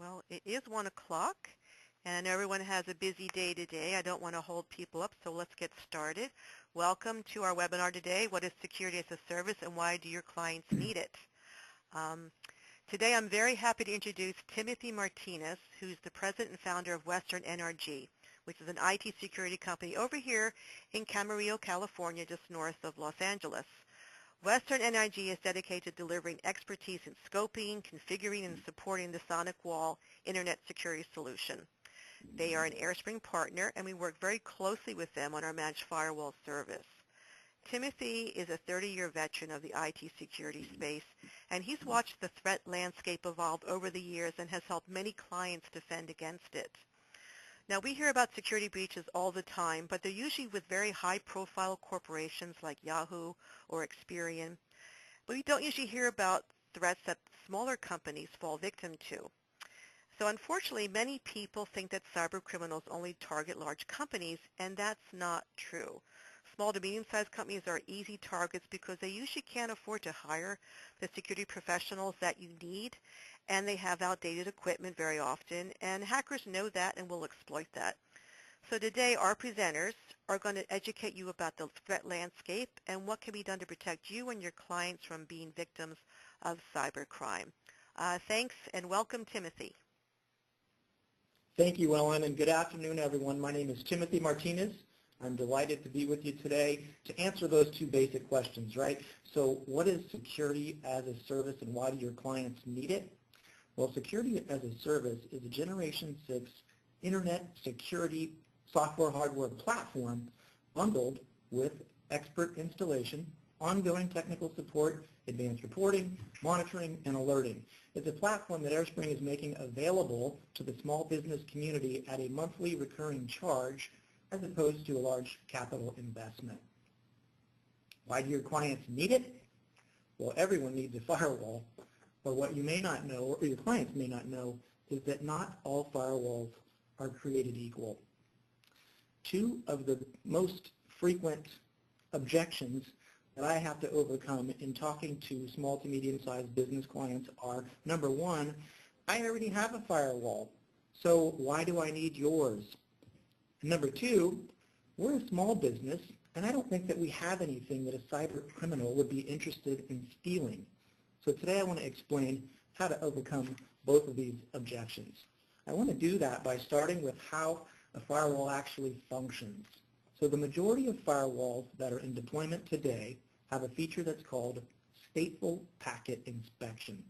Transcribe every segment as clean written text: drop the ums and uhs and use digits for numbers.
Well, it is 1 o'clock, and everyone has a busy day today. I don't want to hold people up, so let's get started. Welcome to our webinar today, What is Security as a Service and Why do your clients need it? Today I'm very happy to introduce Timothy Martinez, who's the president and founder of Western NRG, which is an IT security company over here in Camarillo, California, just north of Los Angeles. Western NRG is dedicated to delivering expertise in scoping, configuring, and supporting the Sonic Wall Internet Security Solution. They are an AireSpring partner, and we work very closely with them on our managed firewall service. Timothy is a 30-year veteran of the IT security space, and he's watched the threat landscape evolve over the years and has helped many clients defend against it. Now, we hear about security breaches all the time, but they're usually with very high-profile corporations like Yahoo or Experian. But we don't usually hear about threats that smaller companies fall victim to. So unfortunately, many people think that cyber criminals only target large companies, and that's not true. Small to medium-sized companies are easy targets because they usually can't afford to hire the security professionals that you need, and they have outdated equipment very often, and hackers know that and will exploit that. So today, our presenters are going to educate you about the threat landscape and what can be done to protect you and your clients from being victims of cybercrime. Thanks, and welcome, Timothy. Thank you, Ellen, and good afternoon, everyone. My name is Timothy Martinez. I'm delighted to be with you today to answer those two basic questions, right? So what is security as a service and why do your clients need it? Well, security as a service is a Generation 6 Internet security software hardware platform bundled with expert installation, ongoing technical support, advanced reporting, monitoring, and alerting. It's a platform that AireSpring is making available to the small business community at a monthly recurring charge as opposed to a large capital investment. Why do your clients need it? Well, everyone needs a firewall, but what you may not know, or your clients may not know, is that not all firewalls are created equal. Two of the most frequent objections that I have to overcome in talking to small to medium-sized business clients are, number one, I already have a firewall, so why do I need yours? And number two, we're a small business, and I don't think that we have anything that a cyber criminal would be interested in stealing. So today I want to explain how to overcome both of these objections. I want to do that by starting with how a firewall actually functions. So the majority of firewalls that are in deployment today have a feature that's called stateful packet inspection.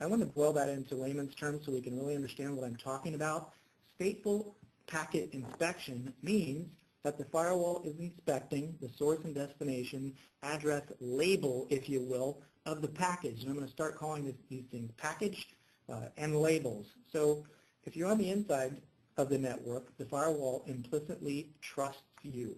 I want to boil that into layman's terms so we can really understand what I'm talking about. Stateful packet inspection means that the firewall is inspecting the source and destination address label, if you will, of the package. And I'm going to start calling these things package and labels. So if you're on the inside of the network, the firewall implicitly trusts you.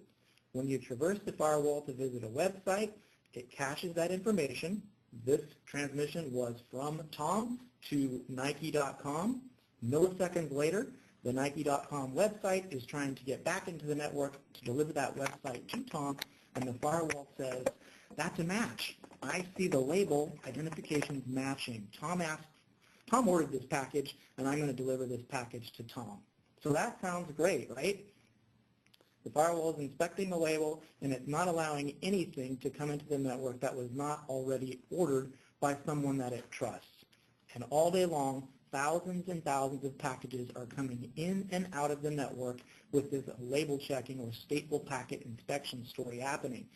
When you traverse the firewall to visit a website, it caches that information. This transmission was from Tom to Nike.com. Milliseconds later, the Nike.com website is trying to get back into the network to deliver that website to Tom, and the firewall says, that's a match. I see the label identification matching. Tom ordered this package, and I'm going to deliver this package to Tom. So that sounds great, right? The firewall is inspecting the label, and it's not allowing anything to come into the network that was not already ordered by someone that it trusts. And all day long, thousands and thousands of packages are coming in and out of the network with this label checking or stateful packet inspection story happening.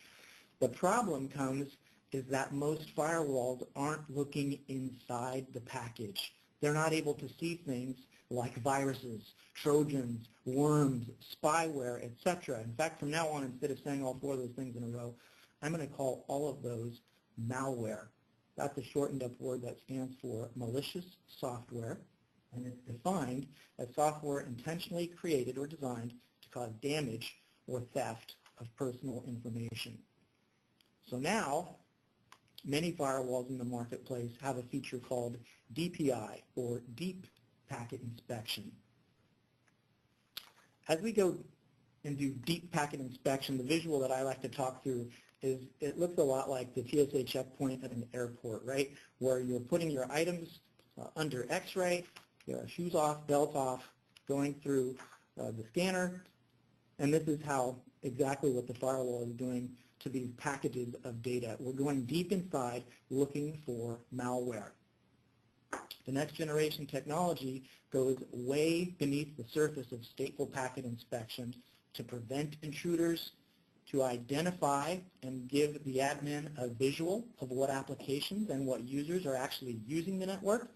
The problem comes is that most firewalls aren't looking inside the package. They're not able to see things like viruses, trojans, worms, spyware, etc. In fact, from now on, instead of saying all four of those things in a row, I'm going to call all of those malware. That's a shortened up word that stands for malicious software, and it's defined as software intentionally created or designed to cause damage or theft of personal information. So now, many firewalls in the marketplace have a feature called DPI, or Deep Packet Inspection. As we go and do deep packet inspection, the visual that I like to talk through is it looks a lot like the TSA checkpoint at an airport, right, where you're putting your items under X-ray, shoes off, belt off, going through the scanner, and this is how exactly what the firewall is doing to these packages of data. We're going deep inside looking for malware. The next generation technology goes way beneath the surface of stateful packet inspection to prevent intruders, to identify and give the admin a visual of what applications and what users are actually using the network.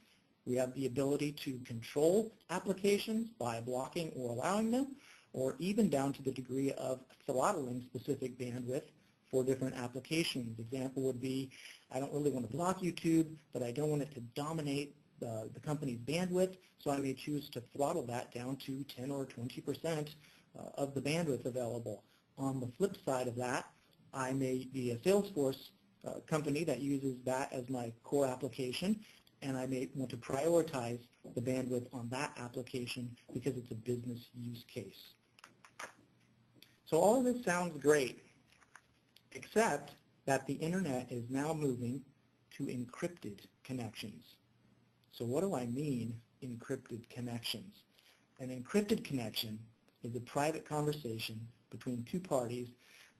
We have the ability to control applications by blocking or allowing them, or even down to the degree of throttling specific bandwidth for different applications. Example would be, I don't really want to block YouTube, but I don't want it to dominate the company's bandwidth, so I may choose to throttle that down to 10 or 20% of the bandwidth available. On the flip side of that, I may be a Salesforce company that uses that as my core application, and I may want to prioritize the bandwidth on that application because it's a business use case. So all of this sounds great, except that the internet is now moving to encrypted connections. So what do I mean, encrypted connections? An encrypted connection is a private conversation between two parties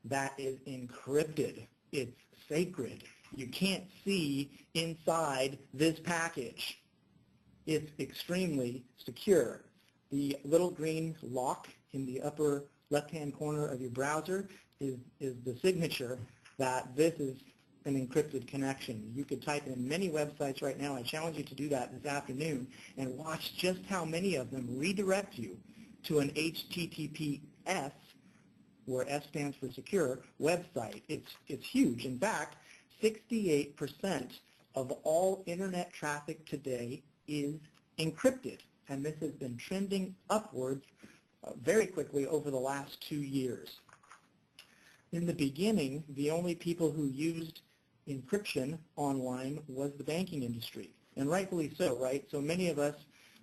that is encrypted. It's sacred. You can't see inside this package. It's extremely secure. The little green lock in the upper left-hand corner of your browser is the signature that this is an encrypted connection. You could type in many websites right now. I challenge you to do that this afternoon and watch just how many of them redirect you to an HTTPS, where S stands for secure, website. It's huge. In fact, 68% of all internet traffic today is encrypted, and this has been trending upwards very quickly over the last 2 years. In the beginning, the only people who used encryption online was the banking industry, and rightfully so, right? So many of us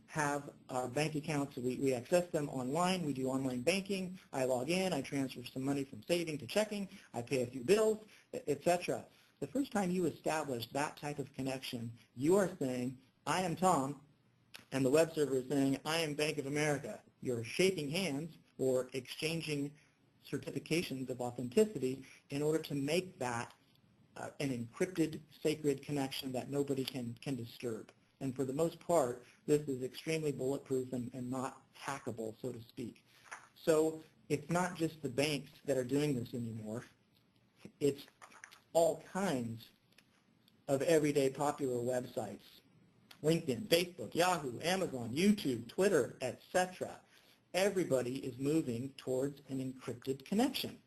have our bank accounts, we access them online, we do online banking, I log in, I transfer some money from saving to checking, I pay a few bills, etc. The first time you establish that type of connection, you are saying, I am Tom, and the web server is saying, I am Bank of America. You're shaking hands or exchanging certifications of authenticity in order to make that an encrypted, sacred connection that nobody can disturb. And for the most part, this is extremely bulletproof and not hackable, so to speak. So it's not just the banks that are doing this anymore. It's all kinds of everyday popular websites. LinkedIn, Facebook, Yahoo, Amazon, YouTube, Twitter, etc. Everybody is moving towards an encrypted connection.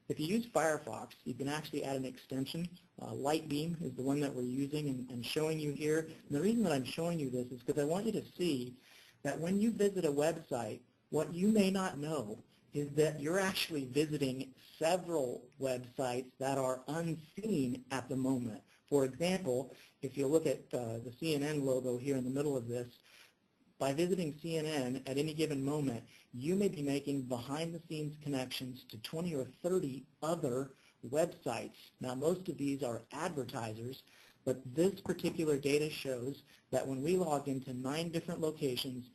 If you use Firefox, you can actually add an extension. Lightbeam is the one that we're using and showing you here. And the reason that I'm showing you this is because I want you to see that when you visit a website, what you may not know is that you're actually visiting several websites that are unseen at the moment. For example, if you look at the CNN logo here in the middle of this, by visiting CNN at any given moment, you may be making behind-the-scenes connections to 20 or 30 other websites. Now, most of these are advertisers, but this particular data shows that when we logged into 9 different locations,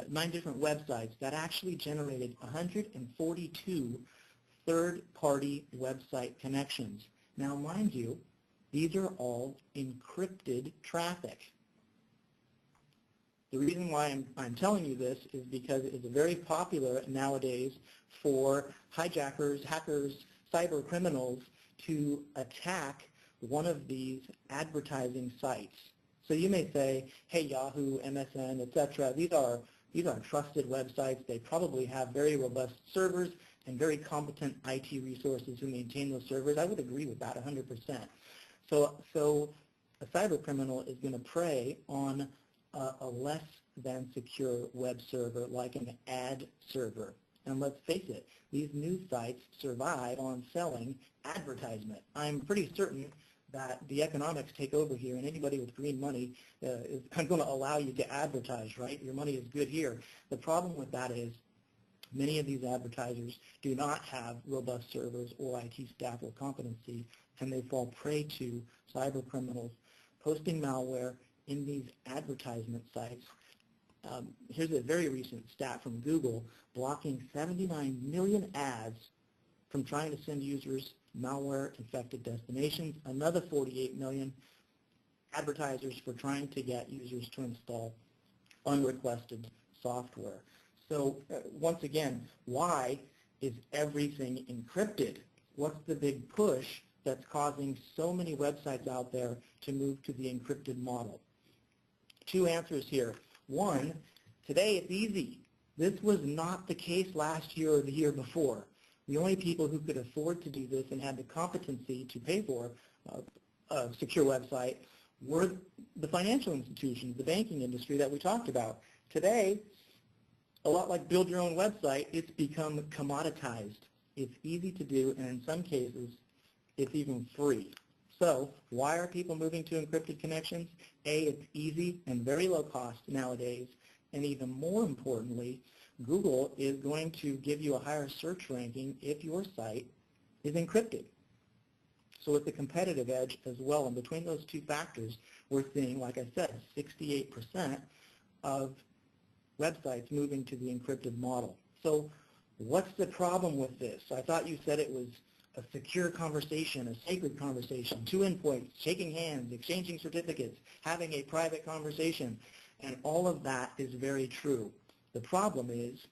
9 different websites, that actually generated 142 third-party website connections. Now, mind you, these are all encrypted traffic. The reason why I'm telling you this is because it is very popular nowadays for hijackers, hackers, cyber criminals to attack one of these advertising sites. So you may say, hey, Yahoo, MSN, etc., these are trusted websites. They probably have very robust servers and very competent IT resources who maintain those servers. I would agree with that 100%. So a cyber criminal is going to prey on a less than secure web server like an ad server. And let's face it, these news sites survive on selling advertisement. I'm pretty certain that the economics take over here, and anybody with green money is going to allow you to advertise, right? Your money is good here. The problem with that is many of these advertisers do not have robust servers or IT staff or competency, and they fall prey to cyber criminals posting malware in these advertisement sites. Here's a very recent stat from Google, blocking 79 million ads from trying to send users malware-infected destinations, another 48 million advertisers for trying to get users to install unrequested software. So once again, why is everything encrypted? What's the big push that's causing so many websites out there to move to the encrypted model? Two answers here. One, today it's easy. This was not the case last year or the year before. The only people who could afford to do this and had the competency to pay for a secure website were the financial institutions, the banking industry that we talked about. Today, a lot like build your own website, it's become commoditized. It's easy to do, and in some cases, it's even free. So why are people moving to encrypted connections? A, it's easy and very low cost nowadays, and even more importantly, Google is going to give you a higher search ranking if your site is encrypted. So it's a competitive edge as well, and between those two factors, we're seeing, like I said, 68% of websites moving to the encrypted model. So what's the problem with this? I thought you said it was a secure conversation, a sacred conversation, two endpoints, shaking hands, exchanging certificates, having a private conversation, and all of that is very true. The problem is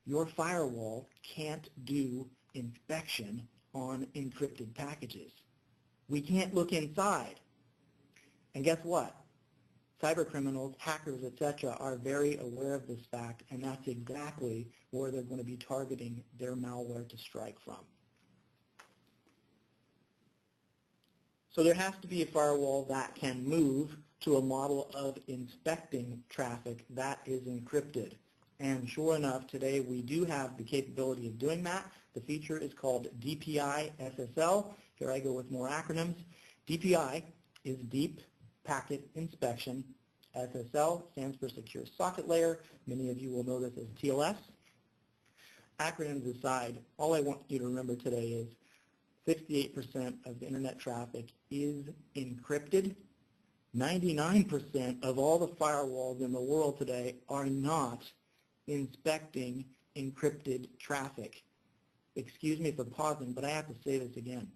your firewall can't do inspection on encrypted packages. We can't look inside. And guess what? Cybercriminals, hackers, etc. are very aware of this fact, and that's exactly where they're going to be targeting their malware to strike from. So there has to be a firewall that can move to a model of inspecting traffic that is encrypted. And sure enough, today we do have the capability of doing that. The feature is called DPI SSL. Here I go with more acronyms. DPI is Deep Packet Inspection. SSL stands for Secure Socket Layer. Many of you will know this as TLS. Acronyms aside, all I want you to remember today is 68% of the internet traffic is encrypted. 99% of all the firewalls in the world today are not inspecting encrypted traffic. Excuse me for pausing, but I have to say this again.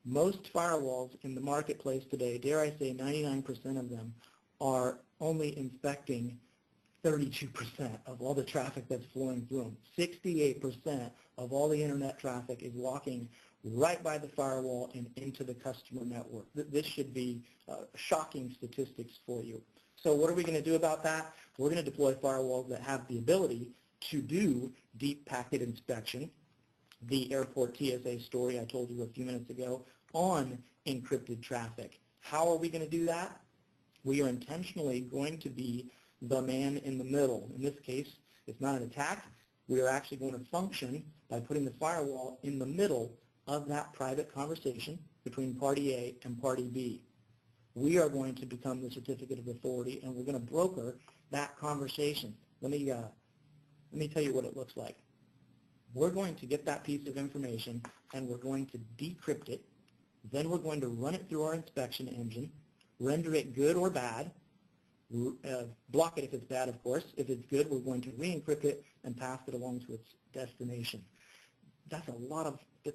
Most firewalls in the marketplace today, dare I say 99% of them, are only inspecting 32% of all the traffic that's flowing through them. 68% of all the internet traffic is walking right by the firewall and into the customer network. This should be shocking statistics for you. So what are we going to do about that? We're going to deploy firewalls that have the ability to do deep packet inspection, the airport TSA story I told you a few minutes ago, on encrypted traffic. How are we going to do that? We are intentionally going to be the man in the middle. In this case, it's not an attack. We are actually going to function by putting the firewall in the middle of that private conversation between party A and party B. We are going to become the certificate of authority, and we're going to broker that conversation. Let me tell you what it looks like. We're going to get that piece of information, and we're going to decrypt it. Then we're going to run it through our inspection engine, render it good or bad, block it if it's bad, of course. If it's good, we're going to re-encrypt it and pass it along to its destination. That's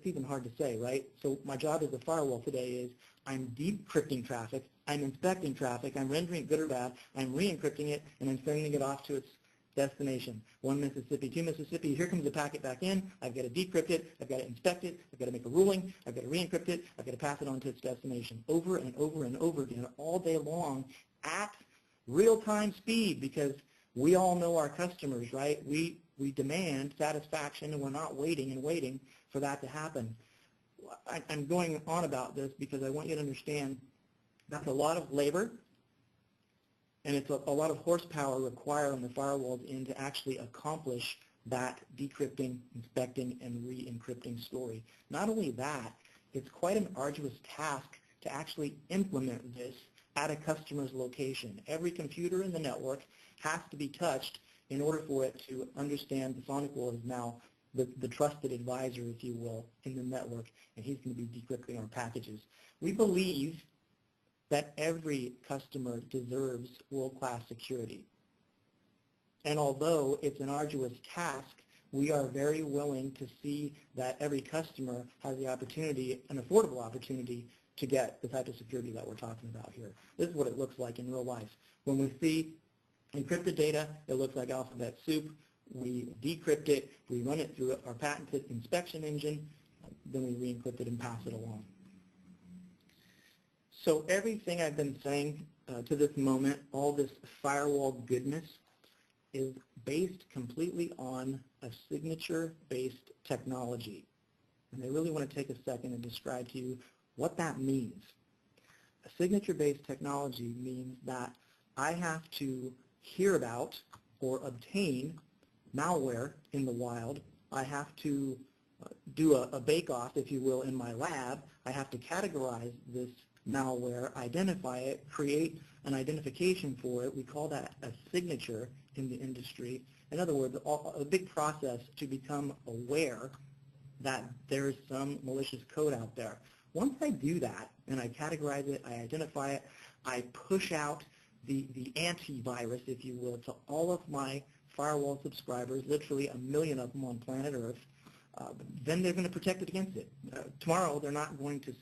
even hard to say, right? So my job as a firewall today is I'm decrypting traffic, I'm inspecting traffic, I'm rendering it good or bad, I'm re-encrypting it, and I'm sending it off to its destination. 1 Mississippi, 2 Mississippi, here comes the packet back in, I've got to decrypt it, I've got to inspect it, I've got to make a ruling, I've got to re-encrypt it, I've got to pass it on to its destination over and over and over again all day long at real-time speed, because we all know our customers, right? We demand satisfaction, and we're not waiting and waiting for that to happen. I'm going on about this because I want you to understand that's a lot of labor, and it's a lot of horsepower required on the firewall's end to actually accomplish that decrypting, inspecting, and re-encrypting story. Not only that, it's quite an arduous task to actually implement this at a customer's location. Every computer in the network has to be touched in order for it to understand the SonicWall is now the trusted advisor, if you will, in the network, and he's going to be decrypting our packages. We believe that every customer deserves world-class security. And although it's an arduous task, we are very willing to see that every customer has the opportunity, an affordable opportunity, to get the type of security that we're talking about here. This is what it looks like in real life. When we see encrypted data, it looks like alphabet soup. We decrypt it, we run it through our patented inspection engine, then we re-encrypt it and pass it along. So everything I've been saying to this moment, all this firewall goodness, is based completely on a signature-based technology. And I really want to take a second and describe to you what that means. A signature-based technology means that I have to hear about or obtain malware in the wild. I have to do a bake-off, if you will, in my lab. I have to categorize this malware, identify it, create an identification for it. We call that a signature in the industry. In other words, a big process to become aware that there's some malicious code out there. Once I do that, and I categorize it, I identify it, I push out the antivirus, if you will, to all of my firewall subscribers, literally 1 million of them on planet Earth, then they're going to protect it against it. Tomorrow, they're not going to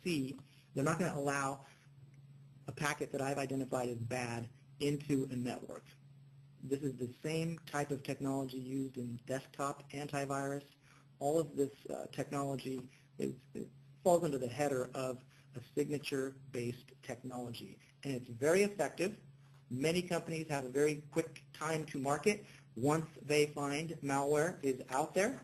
allow a packet that I've identified as bad into a network. This is the same type of technology used in desktop antivirus. All of this technology falls under the header of a signature-based technology. And it's very effective. Many companies have a very quick time to market once they find malware is out there.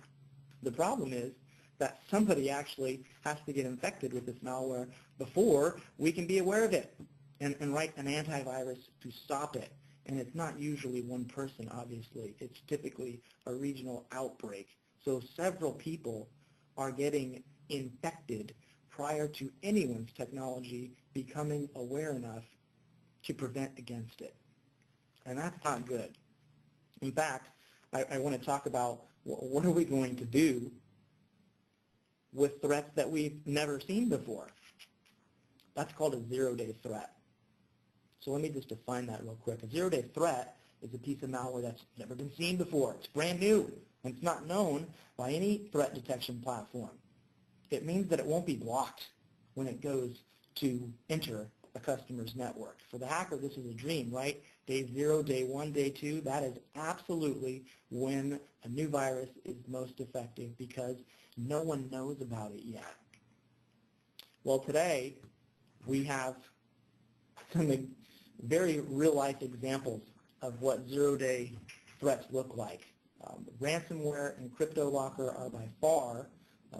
The problem is that somebody actually has to get infected with this malware before we can be aware of it and write an antivirus to stop it. And it's not usually one person, obviously. It's typically a regional outbreak. So several people are getting infected prior to anyone's technology becoming aware enough to prevent against it. And that's not good. In fact, I want to talk about what are we going to do with threats that we've never seen before. That's called a zero-day threat. So let me just define that real quick. A zero-day threat is a piece of malware that's never been seen before. It's brand new, and it's not known by any threat detection platform. It means that it won't be blocked when it goes to enter a customer's network. For the hacker, this is a dream, right? Day 0, day 1, day 2, that is absolutely when a new virus is most effective because no one knows about it yet. Well, today we have some very real-life examples of what zero-day threats look like. Ransomware and CryptoLocker are by far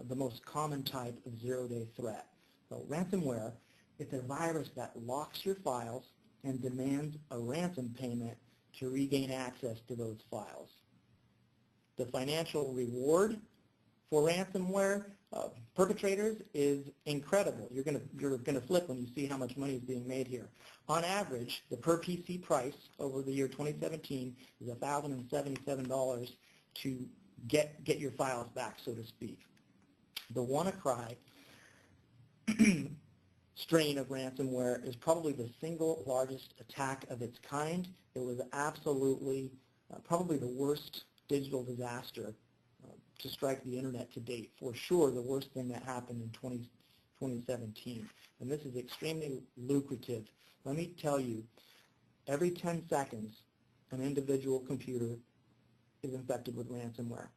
the most common type of zero-day threat. So ransomware, it's a virus that locks your files and demands a ransom payment to regain access to those files. The financial reward for ransomware perpetrators is incredible. You're gonna flip when you see how much money is being made here. On average, the per PC price over the year 2017 is $1,077 to get your files back, so to speak. The WannaCry strain of ransomware is probably the single largest attack of its kind. It was absolutely probably the worst digital disaster to strike the internet to date. For sure, the worst thing that happened in 2017. And this is extremely lucrative. Let me tell you, every 10 seconds, an individual computer is infected with ransomware.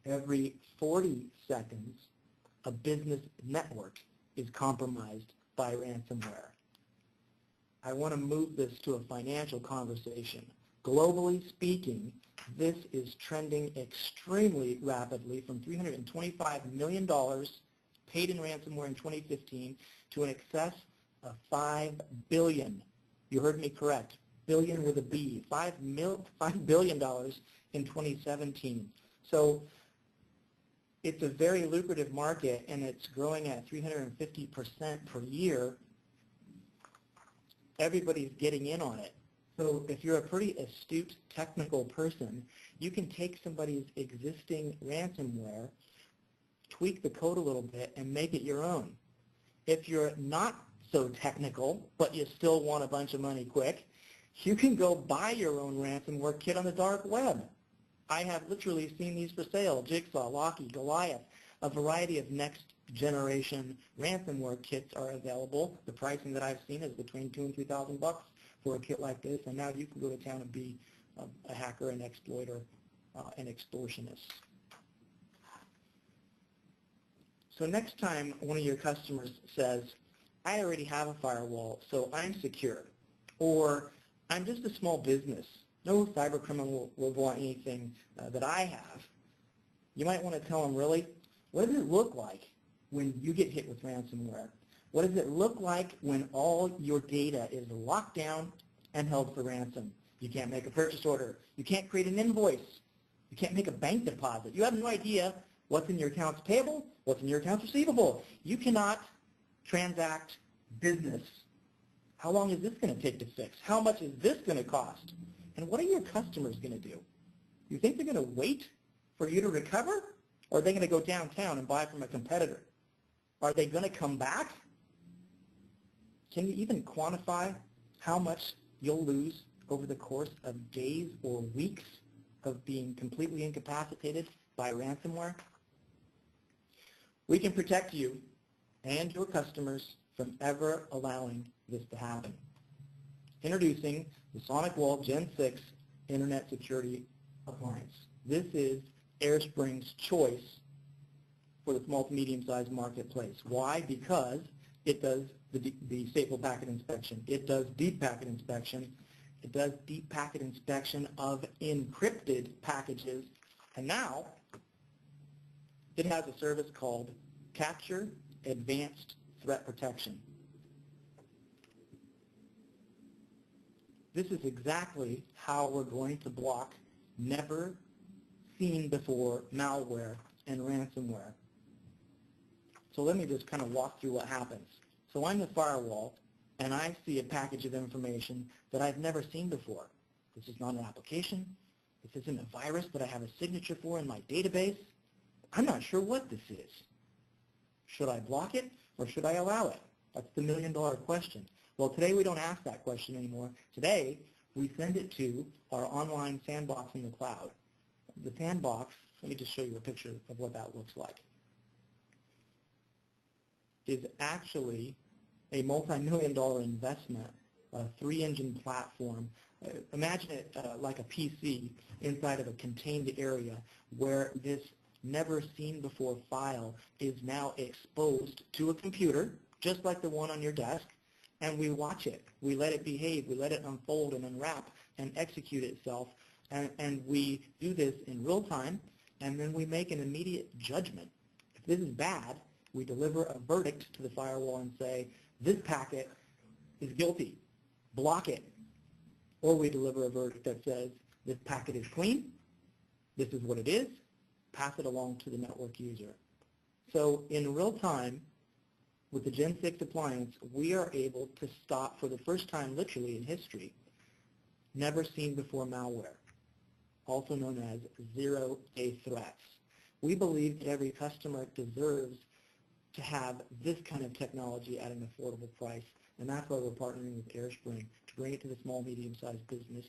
Every 40 seconds, a business network is compromised by ransomware. I want to move this to a financial conversation. Globally speaking, this is trending extremely rapidly from $325 million paid in ransomware in 2015 to an excess of $5 billion. You heard me correct, billion with a B, $5 billion in 2017. So it's a very lucrative market, and it's growing at 350% per year. Everybody's getting in on it. So if you're a pretty astute technical person, you can take somebody's existing ransomware, tweak the code a little bit, and make it your own. If you're not so technical, but you still want a bunch of money quick, you can go buy your own ransomware kit on the dark web. I have literally seen these for sale: Jigsaw, Locky, Goliath. A variety of next generation ransomware kits are available. The pricing that I've seen is between $2,000 and $3,000 for a kit like this, and now you can go to town and be a hacker, an exploiter, an extortionist. So next time one of your customers says, I already have a firewall, so I'm secure, or I'm just a small business, no cyber criminal will want anything that I have, you might want to tell them, really, what does it look like when you get hit with ransomware? What does it look like when all your data is locked down and held for ransom? You can't make a purchase order. You can't create an invoice. You can't make a bank deposit. You have no idea what's in your accounts payable, what's in your accounts receivable. You cannot transact business. How long is this going to take to fix? How much is this going to cost? And what are your customers going to do? You think they're going to wait for you to recover? Or are they going to go downtown and buy from a competitor? Are they going to come back? Can you even quantify how much you'll lose over the course of days or weeks of being completely incapacitated by ransomware? We can protect you and your customers from ever allowing this to happen. Introducing the SonicWall Gen 6 Internet Security Appliance. This is AireSpring's choice for the small to medium-sized marketplace. Why? Because it does the stateful packet inspection. It does deep packet inspection. It does deep packet inspection of encrypted packages. And now it has a service called Capture Advanced Threat Protection. This is exactly how we're going to block never seen before malware and ransomware. So let me just kind of walk through what happens. So I'm the firewall, and I see a package of information that I've never seen before. This is not an application. This isn't a virus that I have a signature for in my database. I'm not sure what this is. Should I block it or should I allow it? That's the million-dollar question. Well, today we don't ask that question anymore. Today we send it to our online sandbox in the cloud. The sandbox, let me just show you a picture of what that looks like, is actually a multi-million-dollar investment, a three-engine platform. Imagine it like a PC inside of a contained area where this never-seen-before file is now exposed to a computer, just like the one on your desk, and we watch it. We let it behave. We let it unfold and unwrap and execute itself, and we do this in real time, and then we make an immediate judgment. If this is bad, we deliver a verdict to the firewall and say, this packet is guilty, block it. Or we deliver a verdict that says, this packet is clean, this is what it is, pass it along to the network user. So in real time, with the Gen 6 appliance, we are able to stop, for the first time literally in history, never seen before malware, also known as zero-day threats. We believe that every customer deserves to have this kind of technology at an affordable price, and that's why we're partnering with AireSpring to bring it to the small, medium-sized business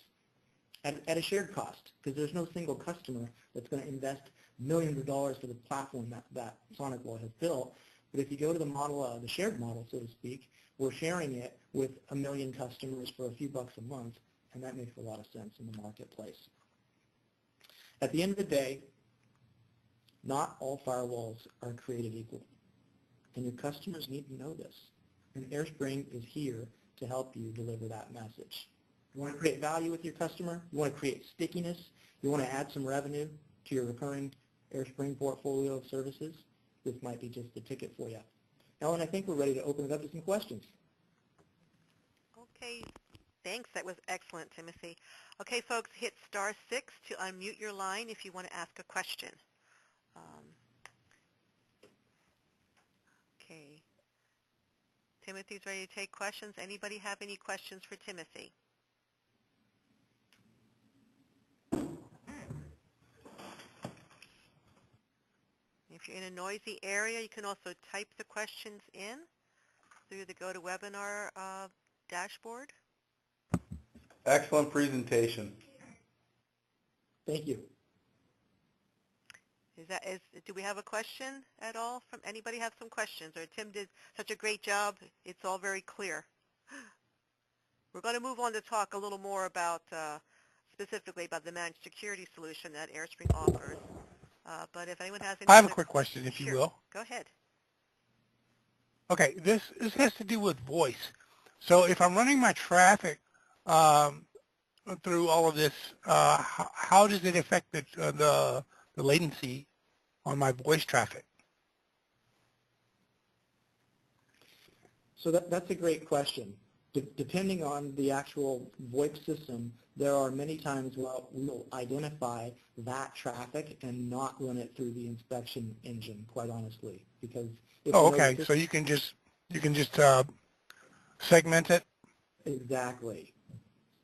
at a shared cost, because there's no single customer that's going to invest millions of dollars for the platform that SonicWall has built. But if you go to the model, the shared model, so to speak, we're sharing it with 1 million customers for a few bucks a month, and that makes a lot of sense in the marketplace. At the end of the day, not all firewalls are created equal, and your customers need to know this. And AireSpring is here to help you deliver that message. You want to create value with your customer? You want to create stickiness? You want to add some revenue to your recurring AireSpring portfolio of services? This might be just the ticket for you. Ellen, I think we're ready to open it up to some questions. Okay, thanks. That was excellent, Timothy. Okay, folks, hit *6 to unmute your line if you want to ask a question. Okay. Timothy's ready to take questions. Anybody have any questions for Timothy? If you're in a noisy area, you can also type the questions in, through the GoToWebinar dashboard. Excellent presentation. Thank you. Do we have a question at all from anybody? Have some questions? Or Tim did such a great job. It's all very clear. We're going to move on to talk a little more about specifically about the managed security solution that AireSpring offers. But if anyone has any I have a other, quick question, if you sure, will. go ahead. Okay, this has to do with voice. So if I'm running my traffic through all of this, how does it affect the latency on my voice traffic? So that's a great question. Depending on the actual VoIP system, there are many times where we'll identify that traffic and not run it through the inspection engine, quite honestly, because if Oh, you know okay. So you can just segment it. exactly,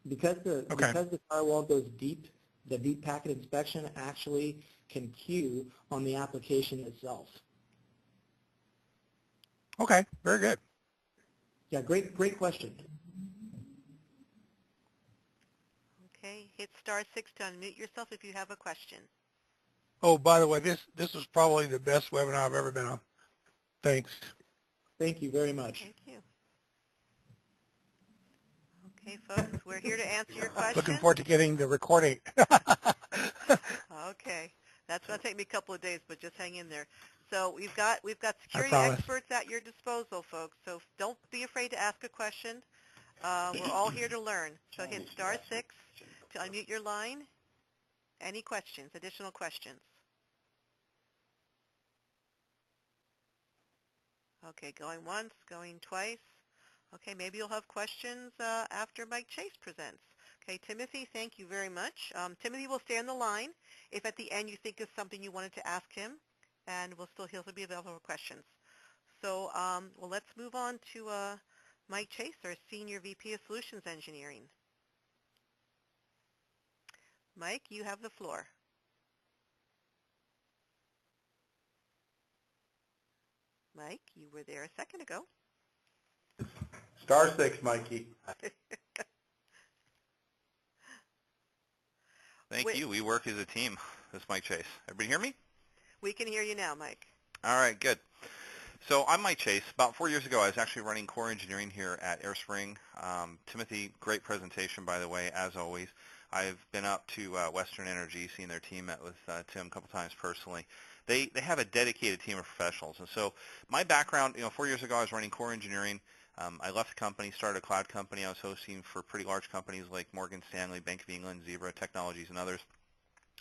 because Okay. the firewall goes deep, the deep packet inspection actually can queue on the application itself. Okay. Very good. Yeah, great question. Okay, hit *6 to unmute yourself if you have a question. Oh, by the way, this was probably the best webinar I've ever been on. Thanks. Thank you very much. Thank you. Okay, folks, we're here to answer your questions. Looking forward to getting the recording. Okay, that's going to take me a couple of days, but just hang in there. So we've got security promise. experts at your disposal, folks. So don't be afraid to ask a question. We're all here to learn. So hit *6 to unmute your line. Any questions? Additional questions? Okay, going once, going twice. Okay, maybe you'll have questions after Mike Chase presents. Okay, Timothy, thank you very much. Timothy will stay on the line if at the end you think of something you wanted to ask him, and he'll be available for questions. So, well, let's move on to Mike Chase, our Senior VP of Solutions Engineering. Mike, you have the floor. Mike, you were there a second ago. *6, Mikey. Thank you. We work as a team. This is Mike Chase. Everybody hear me? We can hear you now, Mike. All right, good. So I'm Mike Chase. About 4 years ago, I was actually running core engineering here at AireSpring. Timothy, great presentation, by the way, as always. I've been up to Western Energy, seen their team, met with Tim a couple times personally. They have a dedicated team of professionals. And so my background, 4 years ago, I was running core engineering. I left the company, started a cloud company. I was hosting for pretty large companies like Morgan Stanley, Bank of England, Zebra Technologies, and others.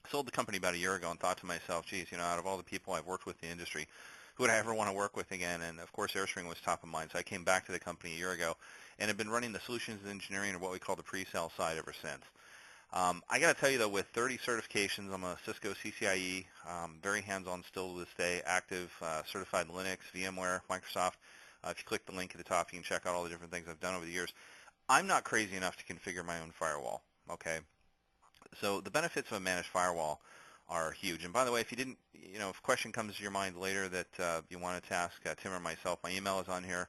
Sold the company about a year ago and thought to myself, geez, out of all the people I've worked with in the industry, who would I ever want to work with again? And of course, AireSpring was top of mind. So I came back to the company a year ago and have been running the solutions engineering, or what we call the pre-sale side, ever since. I got to tell you, though, with 30 certifications, I'm a Cisco CCIE, very hands-on still to this day, active, certified Linux, VMware, Microsoft. If you click the link at the top, you can check out all the different things I've done over the years. I'm not crazy enough to configure my own firewall, okay? So the benefits of a managed firewall are huge. And by the way, if you didn't, if a question comes to your mind later that you wanted to ask Tim or myself, my email is on here.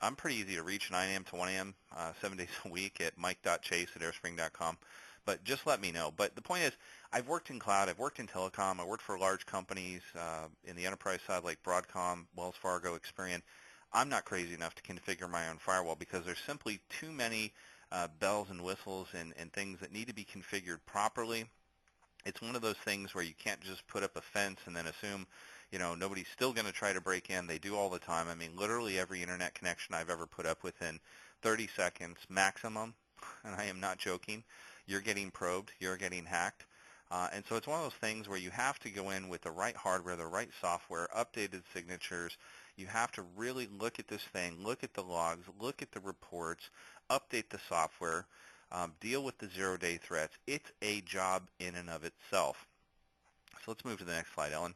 I'm pretty easy to reach, 9 a.m. to 1 a.m., 7 days a week at mike.chase@airspring.com. But just let me know. But the point is, I've worked in cloud, I've worked in telecom, I worked for large companies in the enterprise side like Broadcom, Wells Fargo, Experian. I'm not crazy enough to configure my own firewall because there's simply too many bells and whistles and things that need to be configured properly. It's one of those things where you can't just put up a fence and then assume, nobody's still going to try to break in. They do all the time. I mean, literally every internet connection I've ever put up within 30 seconds maximum, and I am not joking, you're getting probed, you're getting hacked. And so it's one of those things where you have to go in with the right hardware, the right software, updated signatures. You have to really look at this thing, look at the logs, look at the reports, update the software, deal with the zero-day threats. It's a job in and of itself. So let's move to the next slide, Ellen.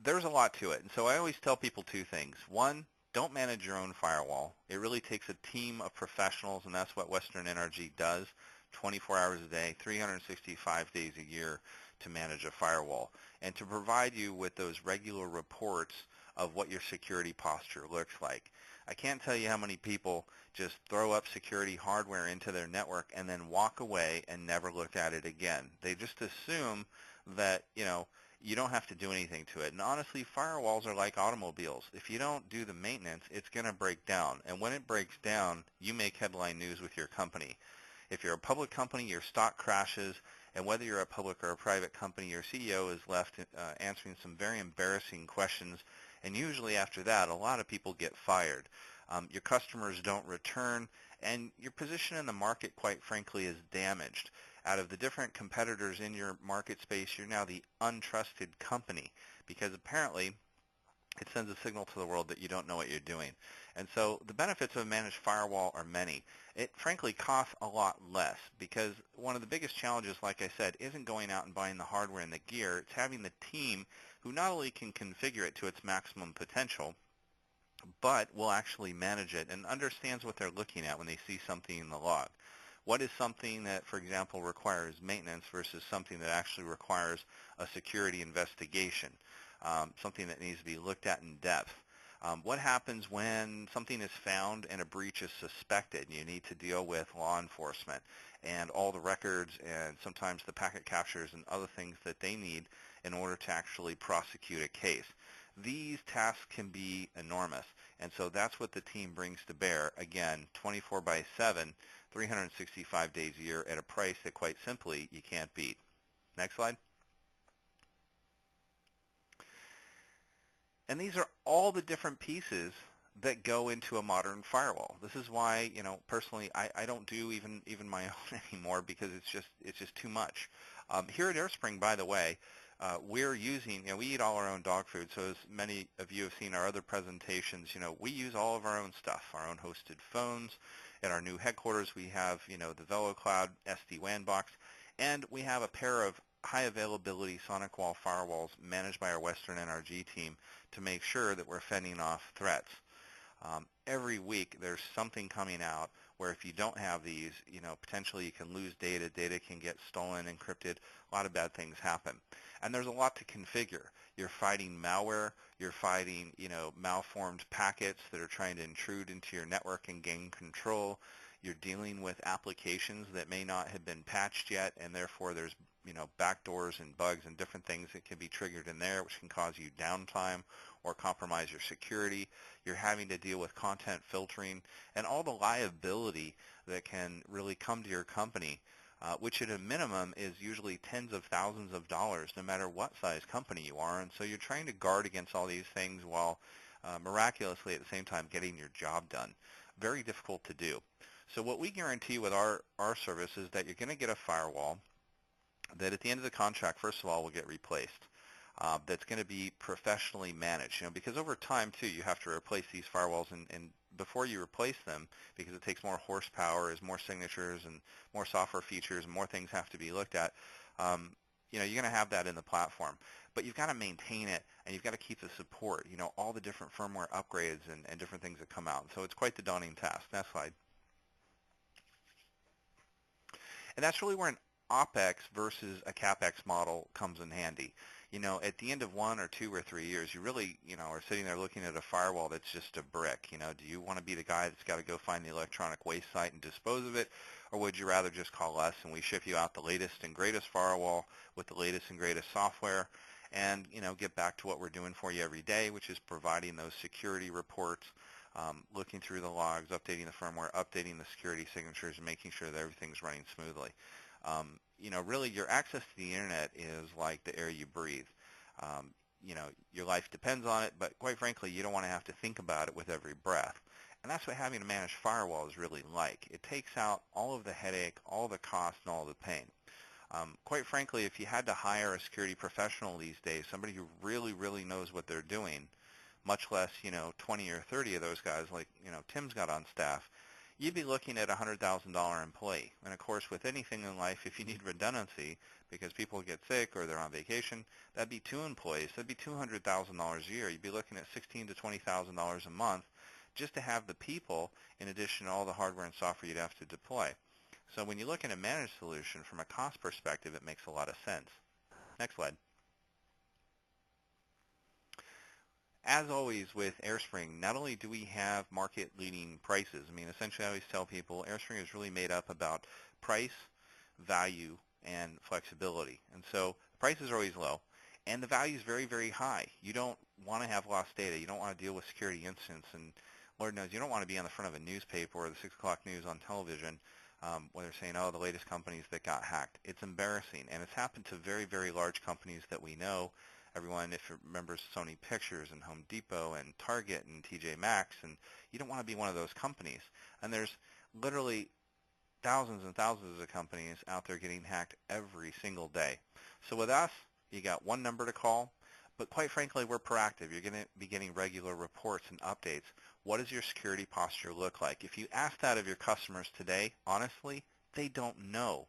There's a lot to it. And so I always tell people two things. One, don't manage your own firewall. It really takes a team of professionals, and that's what Western Energy does, 24 hours a day, 365 days a year to manage a firewall. And to provide you with those regular reports of what your security posture looks like. I can't tell you how many people just throw up security hardware into their network and then walk away and never look at it again. They just assume that, you don't have to do anything to it. And honestly, firewalls are like automobiles. If you don't do the maintenance, it's going to break down. And when it breaks down, you make headline news with your company. If you're a public company, your stock crashes. And whether you're a public or a private company, your CEO is left answering some very embarrassing questions. And usually after that, a lot of people get fired. Your customers don't return, and your position in the market, quite frankly, is damaged. Out of the different competitors in your market space, you're now the untrusted company because apparently it sends a signal to the world that you don't know what you're doing. And so the benefits of a managed firewall are many. It frankly costs a lot less because one of the biggest challenges, like I said, isn't going out and buying the hardware and the gear. It's having the team who not only can configure it to its maximum potential, but will actually manage it and understands what they're looking at when they see something in the log. What is something that, for example, requires maintenance versus something that actually requires a security investigation, something that needs to be looked at in depth? What happens when something is found and a breach is suspected and you need to deal with law enforcement and all the records and sometimes the packet captures and other things that they need in order to actually prosecute a case? These tasks can be enormous, and so that's what the team brings to bear. Again, 24 by 7, 365 days a year at a price that quite simply you can't beat. Next slide. And these are all the different pieces that go into a modern firewall. This is why, personally, I don't do even my own anymore because it's just too much. Here at AireSpring, by the way, we're using, we eat all our own dog food, so as many of you have seen our other presentations, we use all of our own stuff, our own hosted phones. At our new headquarters, we have, the VeloCloud SD-WAN box, and we have a pair of high availability sonic wall firewalls managed by our Western NRG team to make sure that we're fending off threats. Every week there's something coming out where if you don't have these, potentially you can lose data, data can get stolen, encrypted, a lot of bad things happen. And there's a lot to configure. You're fighting malware, you're fighting, malformed packets that are trying to intrude into your network and gain control. You're dealing with applications that may not have been patched yet, and therefore there's, backdoors and bugs and different things that can be triggered in there, which can cause you downtime or compromise your security. You're having to deal with content filtering and all the liability that can really come to your company, which at a minimum is usually tens of thousands of dollars, no matter what size company you are. And so you're trying to guard against all these things while miraculously at the same time getting your job done. Very difficult to do. So what we guarantee with our service is that you're going to get a firewall that at the end of the contract, first of all, will get replaced. That's going to be professionally managed, because over time, too, you have to replace these firewalls, and before you replace them, because it takes more horsepower, there's more signatures and more software features and more things have to be looked at, you're going to have that in the platform. But you've got to maintain it, and you've got to keep the support, all the different firmware upgrades and different things that come out. So it's quite the daunting task. Next slide. And that's really where an OpEx versus a CapEx model comes in handy. At the end of 1 or 2 or 3 years, you really, are sitting there looking at a firewall that's just a brick. Do you want to be the guy that's got to go find the electronic waste site and dispose of it, or would you rather just call us and we ship you out the latest and greatest firewall with the latest and greatest software and, get back to what we're doing for you every day, which is providing those security reports, looking through the logs, updating the firmware, updating the security signatures, and making sure that everything's running smoothly. Really your access to the internet is like the air you breathe. Your life depends on it, but quite frankly, you don't want to have to think about it with every breath. And that's what having a managed firewall is really like. It takes out all of the headache, all the cost, and all the pain. Quite frankly, if you had to hire a security professional these days, somebody who really, really knows what they're doing, much less, 20 or 30 of those guys like, Tim's got on staff, you'd be looking at a $100,000 employee. And of course, with anything in life, if you need redundancy because people get sick or they're on vacation, that'd be 2 employees. That'd be $200,000 a year. You'd be looking at $16,000 to $20,000 a month just to have the people in addition to all the hardware and software you'd have to deploy. So when you look at a managed solution from a cost perspective, it makes a lot of sense. Next slide. as always with AireSpring, not only do we have market-leading prices, I mean, essentially I always tell people AireSpring is really made up about price, value, and flexibility. And so the prices are always low, and the value is very, very high. You don't want to have lost data. You don't want to deal with security incidents, and Lord knows you don't want to be on the front of a newspaper or the 6 o'clock news on television when they're saying, oh, the latest companies that got hacked. It's embarrassing, and it's happened to very, very large companies that we know. Everyone, if you remembers Sony Pictures and Home Depot and Target and TJ Maxx, and you don't want to be one of those companies. And there's literally thousands and thousands of companies out there getting hacked every single day. So with us, you got one number to call, but quite frankly, we're proactive. You're going to be getting regular reports and updates. What does your security posture look like? If you ask that of your customers today, honestly, they don't know.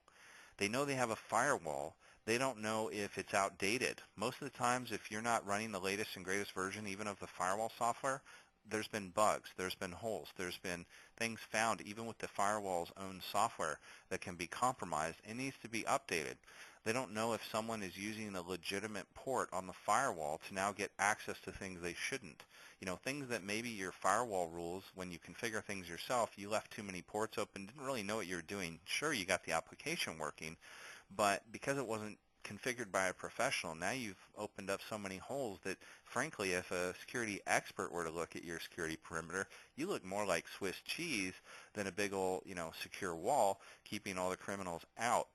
They know they have a firewall. They don't know if it's outdated. Most of the times, if you're not running the latest and greatest version even of the firewall software, there's been bugs, there's been holes, there's been things found even with the firewall's own software that can be compromised and needs to be updated. They don't know if someone is using a legitimate port on the firewall to now get access to things they shouldn't. You know, things that maybe your firewall rules, when you configure things yourself, you left too many ports open, didn't really know what you were doing. Sure, you got the application working, but because it wasn't configured by a professional, now you've opened up so many holes that, frankly, if a security expert were to look at your security perimeter, you look more like Swiss cheese than a big old, secure wall keeping all the criminals out.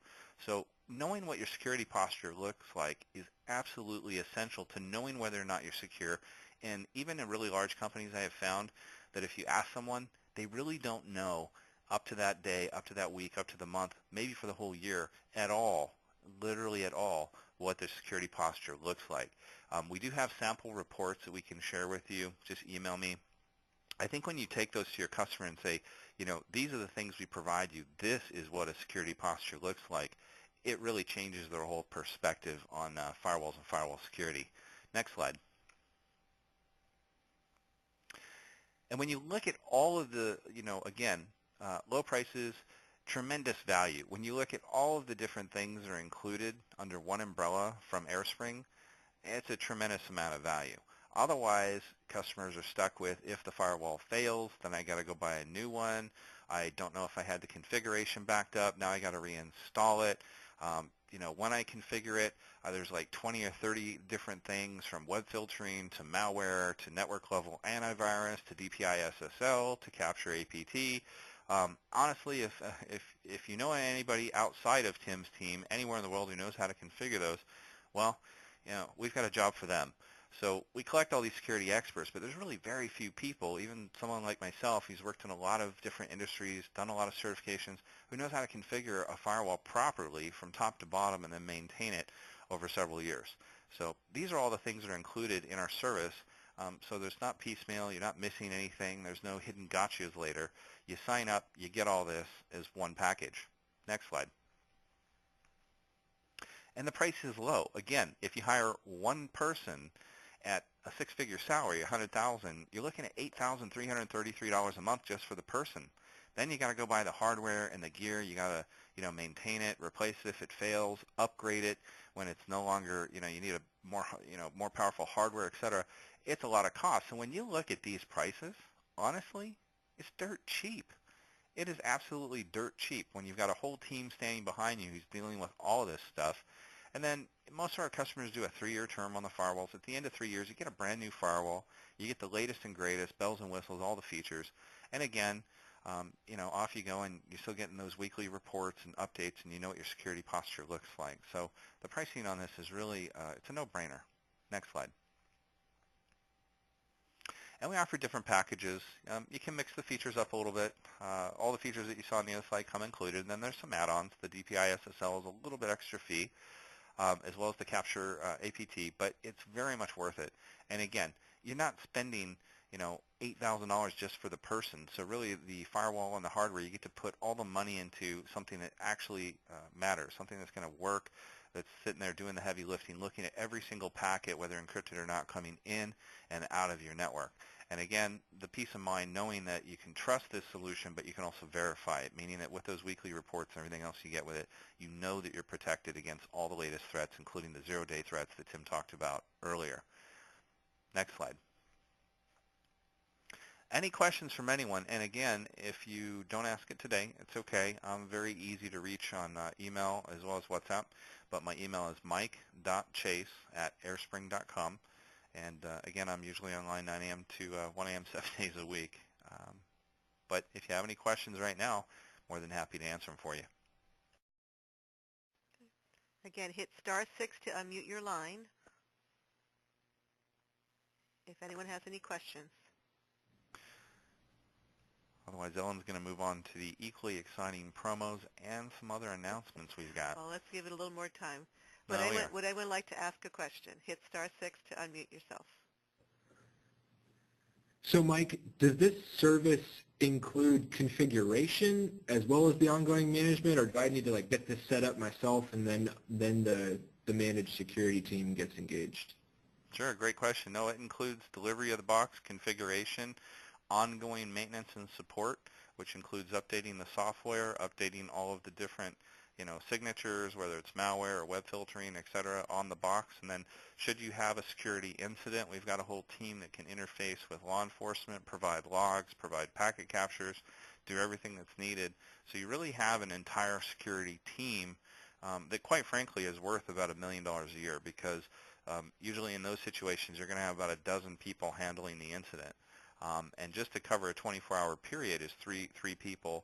So knowing what your security posture looks like is absolutely essential to knowing whether or not you're secure. And even in really large companies, I have found that if you ask someone, they really don't know up to that day, up to that week, up to the month, maybe for the whole year at all, literally at all, what the security posture looks like. We do have sample reports that we can share with you. Just email me. I think when you take those to your customer and say, these are the things we provide you, this is what a security posture looks like, it really changes their whole perspective on firewalls and firewall security. Next slide. And when you look at all of the, again, low prices, tremendous value. When you look at all of the different things that are included under one umbrella from AireSpring, it's a tremendous amount of value. Otherwise, customers are stuck with, if the firewall fails, then I got to go buy a new one. I don't know if I had the configuration backed up. Now I got to reinstall it. When I configure it, there's like 20 or 30 different things, from web filtering to malware to network level antivirus to DPI SSL to capture APT. Honestly, if you know anybody outside of Tim's team anywhere in the world who knows how to configure those, well, we've got a job for them. So we collect all these security experts, but there's really very few people, even someone like myself who's worked in a lot of different industries, done a lot of certifications, who knows how to configure a firewall properly from top to bottom and then maintain it over several years. So these are all the things that are included in our service. So there's not piecemeal, you're not missing anything, there's no hidden gotchas later. You sign up, you get all this as one package. Next slide. And the price is low. Again, if you hire one person at a six-figure salary, $100,000, you're looking at $8,333 a month just for the person. Then you got to go buy the hardware and the gear. You got to, maintain it, replace it if it fails, upgrade it when it's no longer, you need a more powerful hardware, etc. It's a lot of cost. So when you look at these prices, honestly, it's dirt cheap. It is absolutely dirt cheap when you've got a whole team standing behind you who's dealing with all of this stuff. And then most of our customers do a 3-year term on the firewalls. At the end of 3 years, you get a brand new firewall. You get the latest and greatest, bells and whistles, all the features. And again, off you go, and you're still getting those weekly reports and updates, and you know what your security posture looks like. So the pricing on this is really, it's a no-brainer. Next slide. And we offer different packages. You can mix the features up a little bit. All the features that you saw on the other slide come included. And then there's some add-ons. The DPI SSL is a little bit extra fee, as well as the capture APT, but it's very much worth it. And again, you're not spending, $8,000 just for the person. So really, the firewall and the hardware, you get to put all the money into something that actually matters, something that's going to work, that's sitting there doing the heavy lifting, looking at every single packet, whether encrypted or not, coming in and out of your network. And again, the peace of mind knowing that you can trust this solution, but you can also verify it, meaning that with those weekly reports and everything else you get with it, you know that you're protected against all the latest threats, including the zero-day threats that Tim talked about earlier. Next slide. Any questions from anyone? And again, if you don't ask it today, it's okay. I'm very easy to reach on email as well as WhatsApp. But my email is mike.chase@airspring.com. And again, I'm usually online 9 a.m. to 1 a.m. 7 days a week. But if you have any questions right now, more than happy to answer them for you. Again, hit *6 to unmute your line if anyone has any questions. Otherwise, Ellen's going to move on to the equally exciting promos and some other announcements we've got. Well, let's give it a little more time. Oh, yeah. Would anyone like to ask a question? Hit *6 to unmute yourself. So Mike, does this service include configuration as well as the ongoing management, or do I need to like get this set up myself and then the managed security team gets engaged? Sure, great question. No, it includes delivery of the box, configuration, ongoing maintenance and support, which includes updating the software, updating all of the different signatures, whether it's malware or web filtering, et cetera, on the box. And then should you have a security incident, we've got a whole team that can interface with law enforcement, provide logs, provide packet captures, do everything that's needed. So you really have an entire security team that quite frankly is worth about $1 million a year, because usually in those situations you're going to have about a dozen people handling the incident. And just to cover a 24-hour period is three people,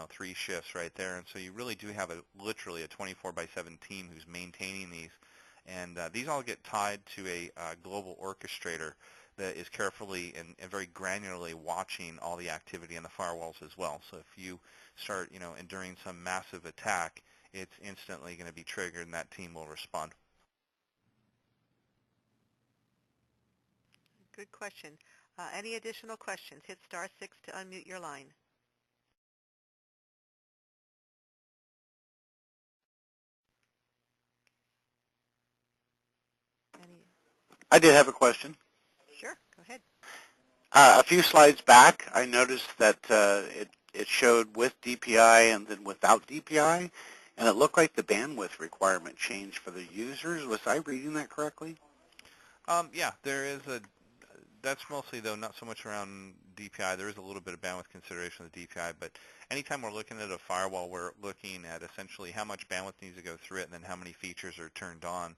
3 shifts right there. And so you really do have literally a 24/7 team who's maintaining these. And these all get tied to a global orchestrator that is carefully and very granularly watching all the activity in the firewalls as well. So if you start, enduring some massive attack, it's instantly going to be triggered and that team will respond. Good question. Any additional questions? Hit *6 to unmute your line. Any? I did have a question. Sure, go ahead. A few slides back, I noticed that it showed with DPI and then without DPI, and it looked like the bandwidth requirement changed for the users. Was I reading that correctly? Yeah, that's mostly, though, not so much around DPI. There is a little bit of bandwidth consideration of the DPI, but anytime we're looking at a firewall, we're looking at essentially how much bandwidth needs to go through it and then how many features are turned on,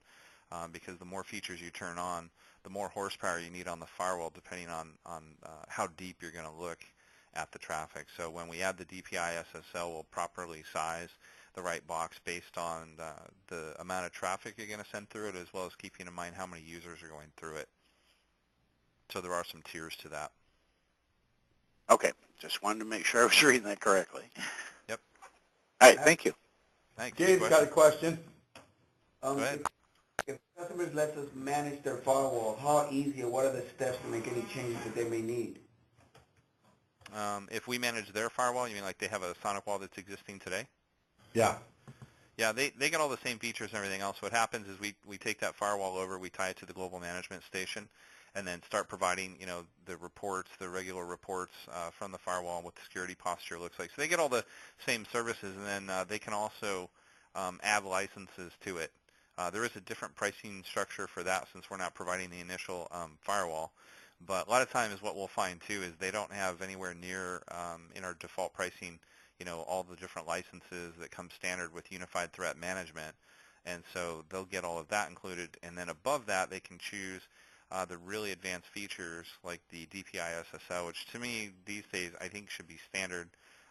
because the more features you turn on, the more horsepower you need on the firewall, depending on how deep you're going to look at the traffic. So when we add the DPI SSL, we'll properly size the right box based on the amount of traffic you're going to send through it, as well as keeping in mind how many users are going through it. So there are some tiers to that. Okay, just wanted to make sure I was reading that correctly. Yep. All right, thank you. Thanks. Gabe's got a question. Go ahead. If customers let us manage their firewall, how easy or what are the steps to make any changes that they may need? If we manage their firewall, you mean like they have a Sonic wall that's existing today? Yeah. Yeah, they get all the same features and everything else. What happens is we take that firewall over, we tie it to the global management station, and then start providing, the reports, the regular reports from the firewall and what the security posture looks like. So they get all the same services, and then they can also add licenses to it. There is a different pricing structure for that since we're not providing the initial firewall. But a lot of times what we'll find, too, is they don't have anywhere near in our default pricing, all the different licenses that come standard with Unified Threat Management. And so they'll get all of that included. And then above that, they can choose the really advanced features like the DPI SSL, which to me these days I think should be standard,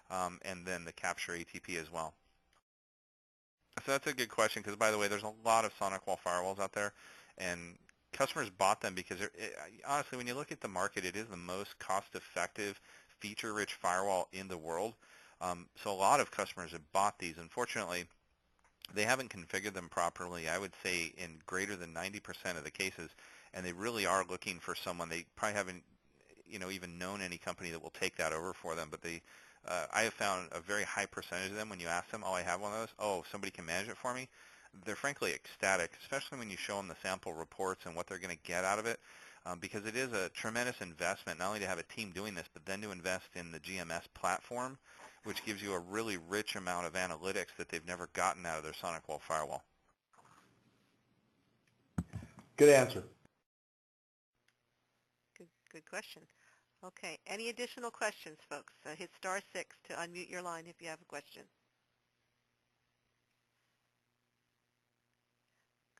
and then the capture ATP as well. So that's a good question, because by the way, there's a lot of Sonic Wall firewalls out there, and customers bought them because honestly, when you look at the market, it is the most cost-effective, feature-rich firewall in the world. So a lot of customers have bought these. Unfortunately, they haven't configured them properly, I would say, in greater than 90% of the cases, and they really are looking for someone. They probably haven't, even known any company that will take that over for them, but I have found a very high percentage of them, when you ask them, oh, I have one of those, oh, somebody can manage it for me, they're frankly ecstatic, especially when you show them the sample reports and what they're going to get out of it, because it is a tremendous investment, not only to have a team doing this, but then to invest in the GMS platform, which gives you a really rich amount of analytics that they've never gotten out of their Sonic Wall firewall. Good answer. Good question. Okay. Any additional questions, folks? Hit star 6 to unmute your line if you have a question.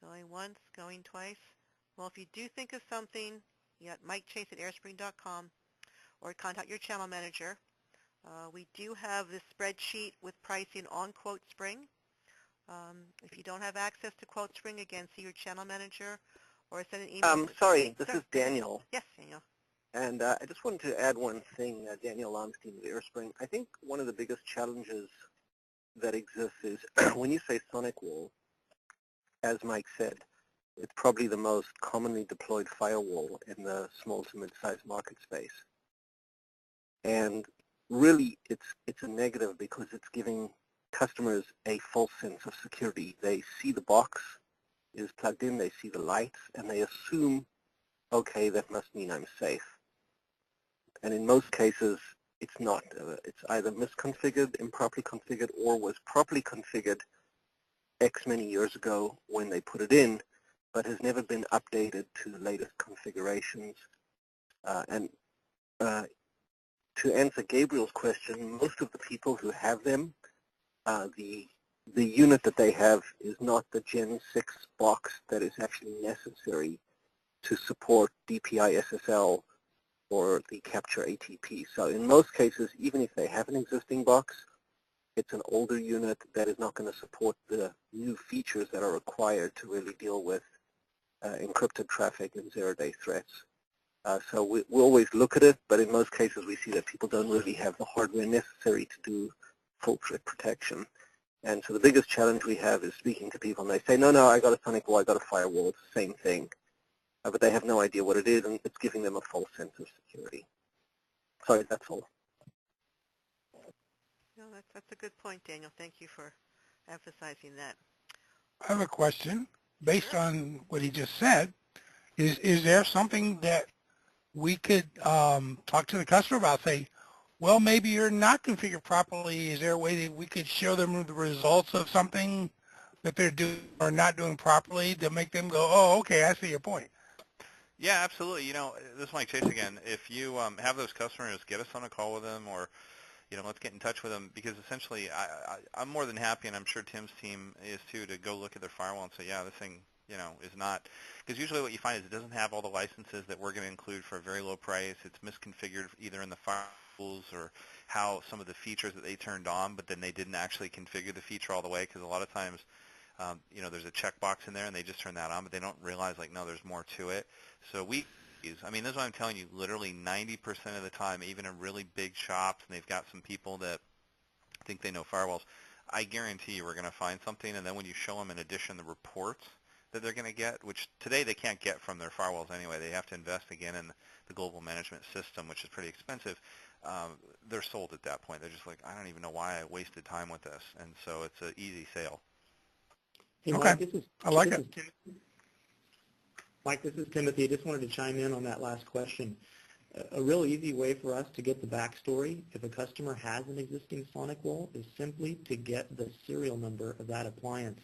Going once, going twice. Well, if you do think of something, you got Mike Chase at airspring.com or contact your channel manager. We do have this spreadsheet with pricing on QuoteSpring. If you don't have access to QuoteSpring, again, see your channel manager or send an email. Sorry, this is Daniel. Yes, Daniel. And I just wanted to add one thing, Daniel Lonstein with AireSpring. I think one of the biggest challenges that exists is when you say Sonic Wall, as Mike said, it's probably the most commonly deployed firewall in the small to mid-sized market space. And really, it's a negative because it's giving customers a false sense of security. They see the box is plugged in, they see the lights, and they assume, okay, that must mean I'm safe. And in most cases, it's not. It's either misconfigured, improperly configured, or was properly configured X many years ago when they put it in, but has never been updated to the latest configurations. To answer Gabriel's question, most of the people who have them, the unit that they have is not the Gen 6 box that is actually necessary to support DPI SSL or the capture ATP. So in most cases, even if they have an existing box, it's an older unit that is not going to support the new features that are required to really deal with encrypted traffic and zero-day threats. So we always look at it, but in most cases we see that people don't really have the hardware necessary to do full threat protection. And so the biggest challenge we have is speaking to people, and they say, no, I got a Sonic Wall, I got a firewall, it's the same thing. But they have no idea what it is, and it's giving them a false sense of security. Sorry, that's all. No, that's a good point, Daniel. Thank you for emphasizing that. I have a question based Sure. on what he just said. Is there something that we could talk to the customer about? Say, well, maybe you're not configured properly. Is there a way that we could show them the results of something that they're doing or not doing properly to make them go, oh, okay, I see your point? Yeah, absolutely. You know, this is Mike Chase again. If you have those customers, get us on a call with them, or let's get in touch with them, because essentially I'm more than happy, and I'm sure Tim's team is too, to go look at their firewall and say, yeah, this thing, is not, because usually what you find is it doesn't have all the licenses that we're going to include for a very low price. It's misconfigured either in the firewalls or how some of the features that they turned on, but then they didn't actually configure the feature all the way, because a lot of times, there's a checkbox in there and they just turn that on, but they don't realize, like, no, there's more to it. So this is what I'm telling you, literally 90% of the time, even in really big shops, and they've got some people that think they know firewalls, I guarantee you we're going to find something, and then when you show them, in addition, the reports that they're going to get, which today they can't get from their firewalls anyway, they have to invest again in the global management system, which is pretty expensive. They're sold at that point. They're just like, I don't even know why I wasted time with this, and so it's an easy sale. Hey, Okay. Mike, I like it. Mike, this is Timothy. I just wanted to chime in on that last question. A real easy way for us to get the backstory, if a customer has an existing Sonic Wall, is simply to get the serial number of that appliance.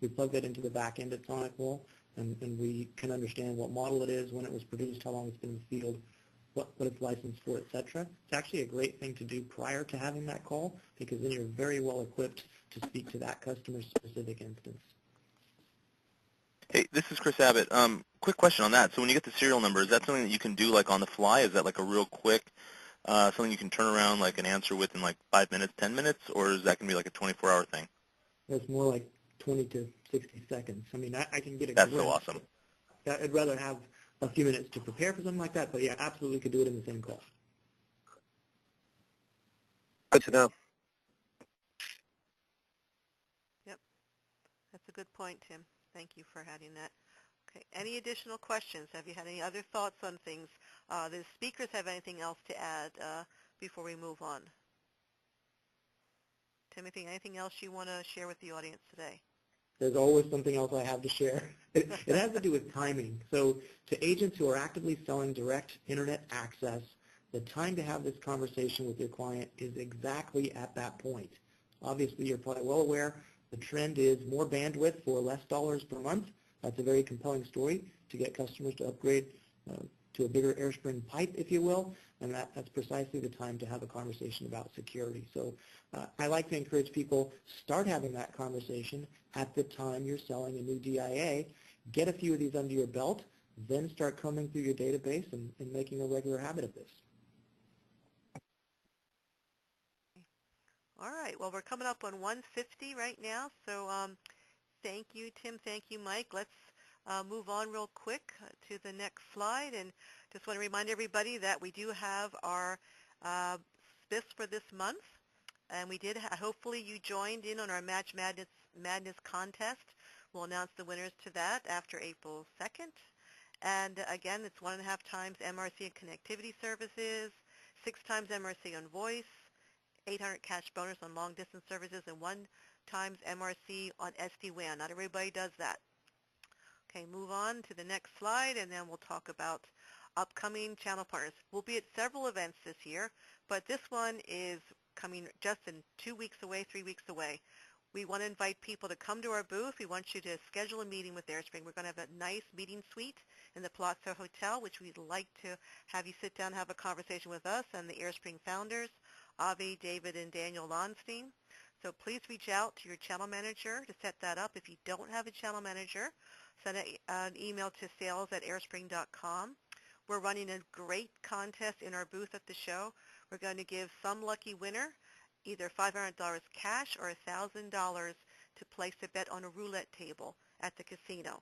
We plug that into the back end at Sonic Wall, and we can understand what model it is, when it was produced, how long it's been in the field, what it's licensed for, etc. It's actually a great thing to do prior to having that call, because then you're very well equipped to speak to that customer's specific instance. Hey, this is Chris Abbott. Quick question on that. So when you get the serial number, is that something that you can do like on the fly? Is that like a real quick, something you can turn around like an answer within like 5 minutes, 10 minutes, or is that going to be like a 24-hour thing? It's more like 20 to 60 seconds. I mean, I can get a That's glimpse. so awesome. I'd rather have a few minutes to prepare for something like that, but yeah, absolutely could do it in the same call. Good to know. Yep. That's a good point, Tim. Thank you for adding that. Okay. Any additional questions? Have you had any other thoughts on things? The speakers have anything else to add before we move on? Timothy, anything else you want to share with the audience today? There's always something else I have to share. It has to do with timing. So to agents who are actively selling direct internet access, the time to have this conversation with your client is exactly at that point. Obviously, you're probably well aware the trend is more bandwidth for less dollars per month. That's a very compelling story to get customers to upgrade to a bigger AireSpring pipe, if you will, and that's precisely the time to have a conversation about security. So I like to encourage people, start having that conversation at the time you're selling a new DIA. Get a few of these under your belt, then start combing through your database and making a regular habit of this. All right. Well, we're coming up on 150 right now. So thank you, Tim. Thank you, Mike. Let's move on real quick to the next slide. And just want to remind everybody that we do have our spiffs for this month. And we did, hopefully you joined in on our Match Madness contest. We'll announce the winners to that after April 2nd. And again, it's 1.5 times MRC and connectivity services, 6 times MRC on voice, 800 cash bonus on long distance services, and 1 times MRC on SD-WAN. Not everybody does that. Okay, move on to the next slide, and then we'll talk about upcoming channel partners. We'll be at several events this year, but this one is coming just in 2 weeks away, 3 weeks away. We want to invite people to come to our booth. We want you to schedule a meeting with AireSpring. We're going to have a nice meeting suite in the Palazzo Hotel, which we'd like to have you sit down and have a conversation with us and the AireSpring founders, Avi, David, and Daniel Lonstein. So please reach out to your channel manager to set that up. If you don't have a channel manager, send an email to sales@airspring.com. We're running a great contest in our booth at the show. We're going to give some lucky winner either $500 cash or $1,000 to place a bet on a roulette table at the casino.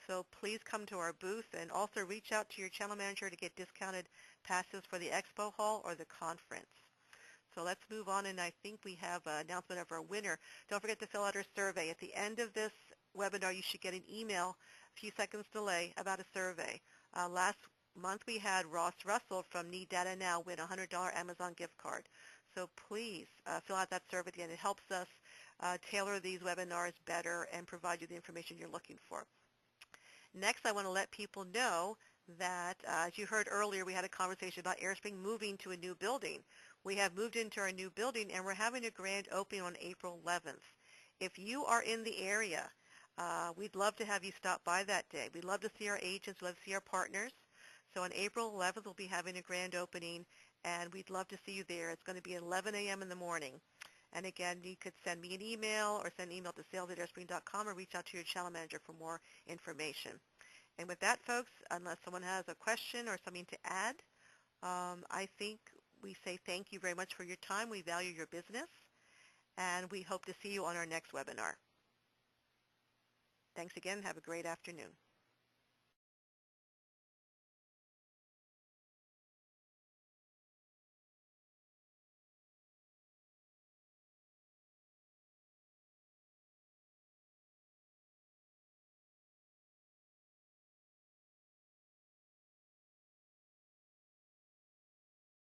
So please come to our booth and also reach out to your channel manager to get discounted passes for the expo hall or the conference. So let's move on, and I think we have an announcement of our winner. Don't forget to fill out our survey. At the end of this webinar, you should get an email, a few seconds delay, about a survey. Last month we had Ross Russell from Need Data Now win a $100 Amazon gift card. So please fill out that survey again. It helps us tailor these webinars better and provide you the information you're looking for. Next, I want to let people know that, as you heard earlier, we had a conversation about AireSpring moving to a new building. We have moved into our new building, and we're having a grand opening on April 11th. If you are in the area, we'd love to have you stop by that day. We'd love to see our agents, love to see our partners. So on April 11th, we'll be having a grand opening, and we'd love to see you there. It's going to be at 11 a.m. in the morning. And again, you could send me an email or send an email to sales@airspring.com or reach out to your channel manager for more information. And with that, folks, unless someone has a question or something to add, I think we say thank you very much for your time. We value your business, and we hope to see you on our next webinar. Thanks again. Have a great afternoon.